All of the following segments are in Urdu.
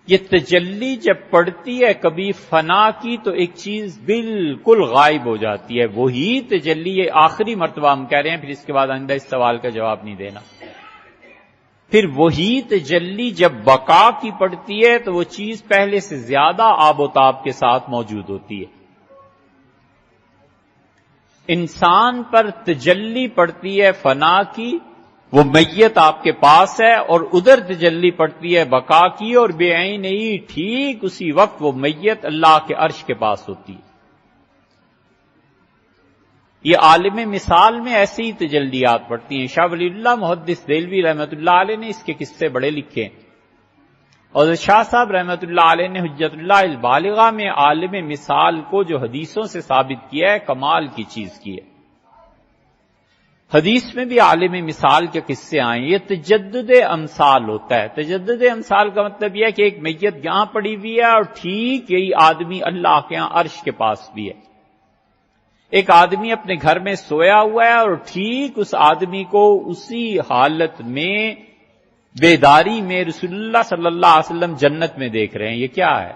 یہ تجلی جب پڑتی ہے کبھی فنا کی تو ایک چیز بالکل غائب ہو جاتی ہے، وہی تجلی، یہ آخری مرتبہ ہم کہہ رہے ہیں، پھر اس کے بعد آئندہ اس سوال کا جواب نہیں دینا۔ پھر وہی تجلی جب بقا کی پڑتی ہے تو وہ چیز پہلے سے زیادہ آب و تاب کے ساتھ موجود ہوتی ہے۔ انسان پر تجلی پڑتی ہے فنا کی، وہ میت آپ کے پاس ہے، اور ادھر تجلی پڑتی ہے بقا کی، اور بے عین ہی ٹھیک اسی وقت وہ میت اللہ کے عرش کے پاس ہوتی ہے۔ یہ عالم مثال میں ایسی ہی تجلیات پڑتی ہیں۔ شاہ ولی اللہ محدث دہلوی رحمۃ اللہ علیہ نے اس کے قصے بڑے لکھے ہیں، اور شاہ صاحب رحمۃ اللہ علیہ نے حجت اللہ البالغہ میں عالم مثال کو جو حدیثوں سے ثابت کیا ہے، کمال کی چیز کی ہے۔ حدیث میں بھی عالم مثال کے قصے آئے، یہ تجدد امثال ہوتا ہے۔ تجدد امثال کا مطلب یہ ہے کہ ایک میت یہاں پڑی ہوئی ہے اور ٹھیک یہی آدمی اللہ کے یہاں عرش کے پاس بھی ہے۔ ایک آدمی اپنے گھر میں سویا ہوا ہے اور ٹھیک اس آدمی کو اسی حالت میں بیداری میں رسول اللہ صلی اللہ علیہ وسلم جنت میں دیکھ رہے ہیں۔ یہ کیا ہے؟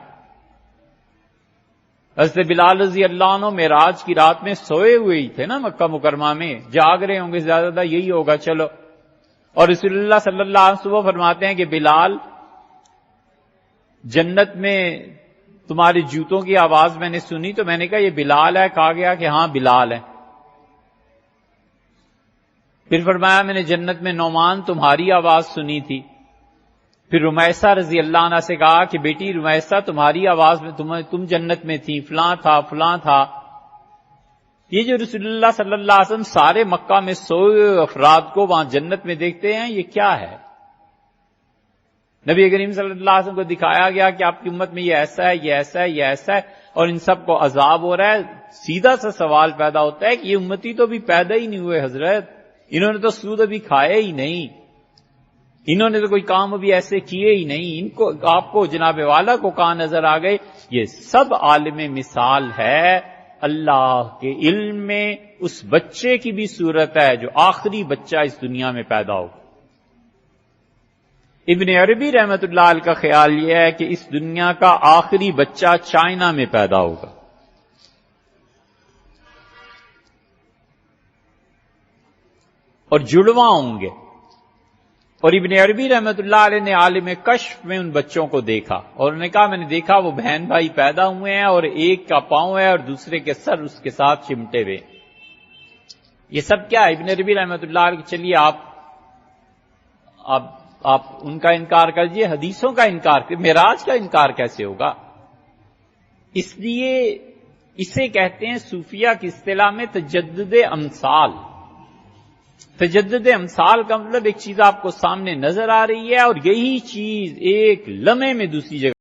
حضرت بلال رضی اللہ عنہ معراج کی رات میں سوئے ہوئے ہی تھے نا مکہ مکرمہ میں، جاگ رہے ہوں گے، زیادہ یہی ہوگا چلو۔ اور رسول اللہ صلی اللہ علیہ وسلم فرماتے ہیں کہ بلال، جنت میں تمہارے جوتوں کی آواز میں نے سنی، تو میں نے کہا یہ بلال ہے؟ کہا گیا کہ ہاں بلال ہے۔ پھر فرمایا میں نے جنت میں نعمان تمہاری آواز سنی تھی۔ پھر رمیسہ رضی اللہ عنہ سے کہا کہ بیٹی رمیسہ تمہاری آواز میں تم جنت میں تھی، فلاں تھا فلاں تھا۔ یہ جو رسول اللہ صلی اللہ علیہ وسلم سارے مکہ میں سوئے افراد کو وہاں جنت میں دیکھتے ہیں، یہ کیا ہے؟ نبی کریم صلی اللہ علیہ وسلم کو دکھایا گیا کہ آپ کی امت میں یہ ایسا ہے، یہ ایسا ہے، یہ ایسا ہے، اور ان سب کو عذاب ہو رہا ہے۔ سیدھا سا سوال پیدا ہوتا ہے کہ یہ امتی تو ابھی پیدا ہی نہیں ہوئے حضرت، انہوں نے تو سود ابھی کھایا ہی نہیں، انہوں نے تو کوئی کام ابھی ایسے کیے ہی نہیں، ان کو آپ کو جناب والا کو کہاں نظر آ گئے؟ یہ سب عالم مثال ہے۔ اللہ کے علم میں اس بچے کی بھی صورت ہے جو آخری بچہ اس دنیا میں پیدا ہو۔ ابن عربی رحمت اللہ علیہ کا خیال یہ ہے کہ اس دنیا کا آخری بچہ چائنا میں پیدا ہوگا۔ اور جڑواں ہوں گے۔ اور ابن عربی رحمت اللہ علیہ نے عالم کشف میں ان بچوں کو دیکھا، اور انہوں نے کہا میں نے دیکھا وہ بہن بھائی پیدا ہوئے ہیں، اور ایک کا پاؤں ہے اور دوسرے کے سر اس کے ساتھ چمٹے ہوئے۔ یہ سب کیا ہے؟ ابن عربی رحمت اللہ علیہ چلیے آپ ان کا انکار کر دیجیے، حدیثوں کا انکار کر، معراج کا انکار کیسے ہوگا؟ اس لیے اسے کہتے ہیں صوفیہ کی اصطلاح میں تجدد امثال۔ تجدد امثال کا مطلب ایک چیز آپ کو سامنے نظر آ رہی ہے اور یہی چیز ایک لمحے میں دوسری جگہ